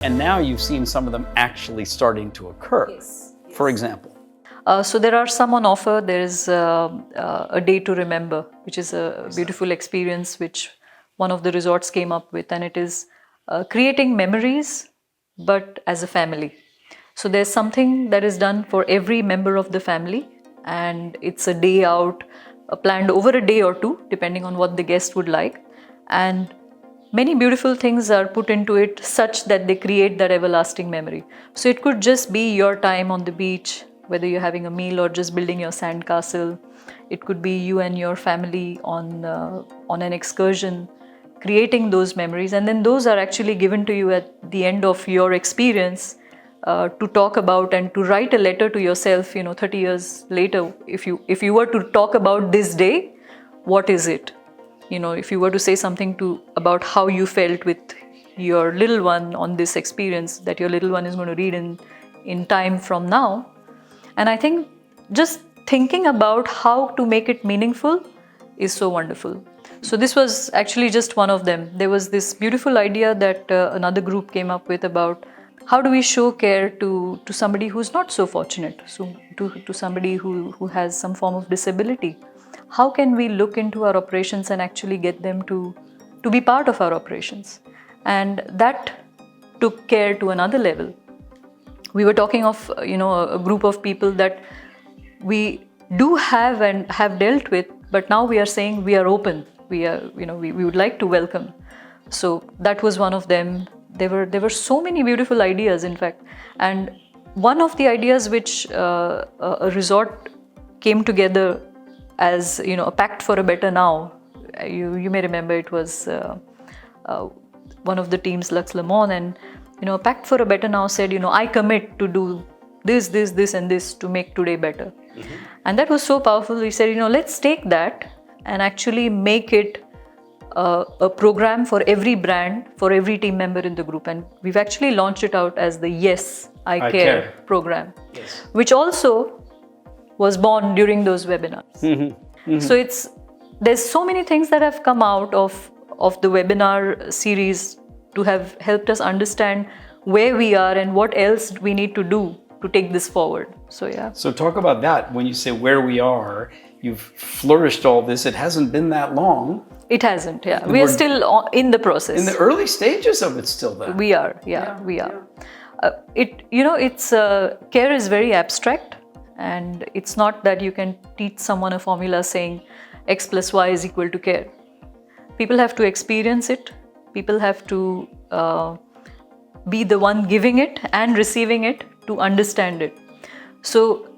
And now you've seen some of them actually starting to occur. Yes. For example. So there are some on offer. There is a day to remember, which is a beautiful experience which one of the resorts came up with, and it is creating memories, but as a family. So there's something that is done for every member of the family, and it's a day out, planned over a day or two, depending on what the guest would like. And many beautiful things are put into it such that they create that everlasting memory. So it could just be your time on the beach, whether you're having a meal or just building your sand castle. It could be you and your family on an excursion, creating those memories. And then those are actually given to you at the end of your experience to talk about and to write a letter to yourself, 30 years later. If you were to talk about this day, what is it? If you were to say something about how you felt with your little one on this experience that your little one is going to read in time from now. And I think just thinking about how to make it meaningful is so wonderful. So this was actually just one of them. There was this beautiful idea that another group came up with about how do we show care to somebody who's not so fortunate, so to somebody who has some form of disability. How can we look into our operations and actually get them to be part of our operations? And that took care to another level. We were talking of a group of people that we do have and have dealt with, but now we are saying we are open. We would like to welcome. So that was one of them. There were so many beautiful ideas, in fact. And one of the ideas which a resort came together as a pact for a better now. You may remember it was one of the teams, LUX Lemon, and a pact for a better now said, I commit to do this, and this to make today better. Mm-hmm. And that was so powerful. We said, let's take that and actually make it a program for every brand, for every team member in the group. And we've actually launched it out as the Yes, I Care program, yes. Which also was born during those webinars. Mm-hmm. Mm-hmm. So there's so many things that have come out of the webinar series to have helped us understand where we are and what else we need to do to take this forward. So yeah. So talk about that. When you say where we are, you've flourished all this. It hasn't been that long. It hasn't, yeah. We're still in the process. In the early stages of it still then. We are, we are. Yeah. Care is very abstract. And it's not that you can teach someone a formula saying X plus Y is equal to care. People have to experience it. People have to be the one giving it and receiving it to understand it. So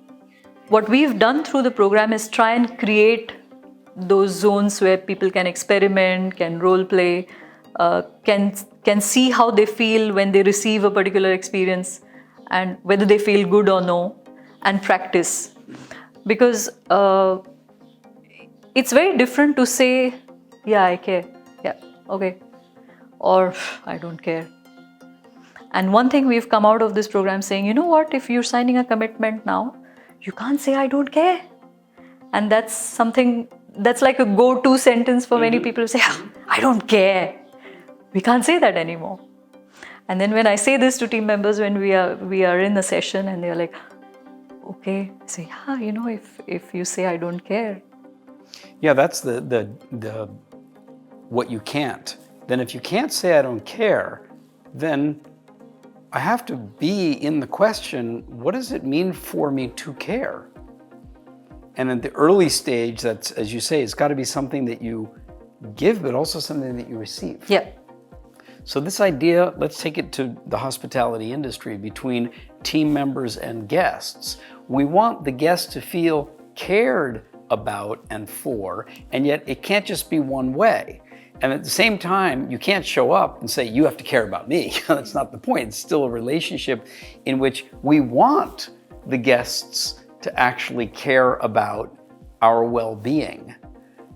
what we've done through the program is try and create those zones where people can experiment, can role play, can see how they feel when they receive a particular experience and whether they feel good or no. And practice, because it's very different to say, yeah, I care, yeah, okay, or I don't care. And one thing we've come out of this program saying, you know what, if you're signing a commitment now, you can't say I don't care. And that's something that's like a go-to sentence for many people who say, I don't care. We can't say that anymore. And then when I say this to team members when we are in a session and they're like, okay, say, yeah, if you say I don't care. Yeah, that's the what you can't. Then if you can't say I don't care, then I have to be in the question, what does it mean for me to care? And at the early stage, that's, as you say, it's got to be something that you give, but also something that you receive. Yeah. So this idea, let's take it to the hospitality industry between team members and guests. We want the guests to feel cared about and for, and yet it can't just be one way. And at the same time, you can't show up and say, you have to care about me. That's not the point. It's still a relationship in which we want the guests to actually care about our well-being.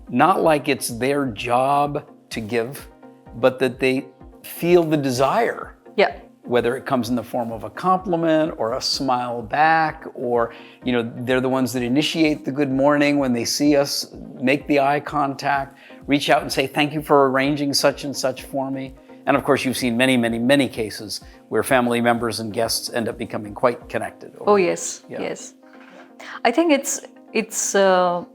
Not like it's their job to give, but that they feel the desire. Yeah. Whether it comes in the form of a compliment or a smile back, or they're the ones that initiate the good morning when they see us, make the eye contact, reach out and say, thank you for arranging such and such for me. And of course, you've seen many, many, many cases where family members and guests end up becoming quite connected. Oh yes, Yeah. yes. I think it's a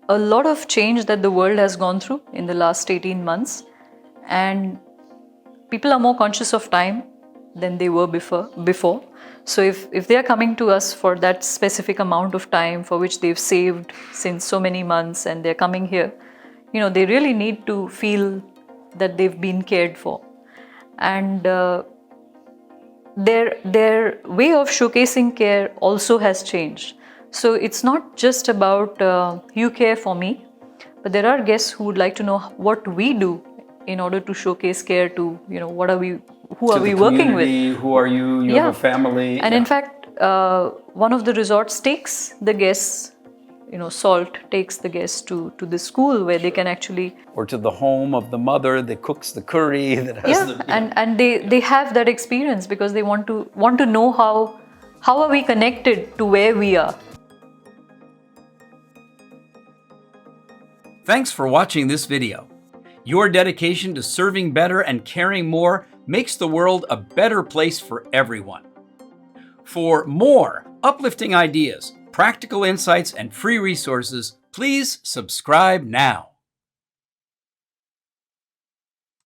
lot of change that the world has gone through in the last 18 months, and people are more conscious of time than they were before. So if they are coming to us for that specific amount of time for which they've saved since so many months, and they're coming here, they really need to feel that they've been cared for. And their way of showcasing care also has changed. So it's not just about you care for me, but there are guests who would like to know what we do in order to showcase care to, who are we working with? Who are you? You have a family. And in fact, one of the resorts takes the guests, SALT takes the guests to the school where they can actually... Or to the home of the mother that cooks the curry. That has and they have that experience because they want to know how are we connected to where we are. Thanks for watching this video. Your dedication to serving better and caring more makes the world a better place for everyone. For more uplifting ideas, practical insights, and free resources, please subscribe now.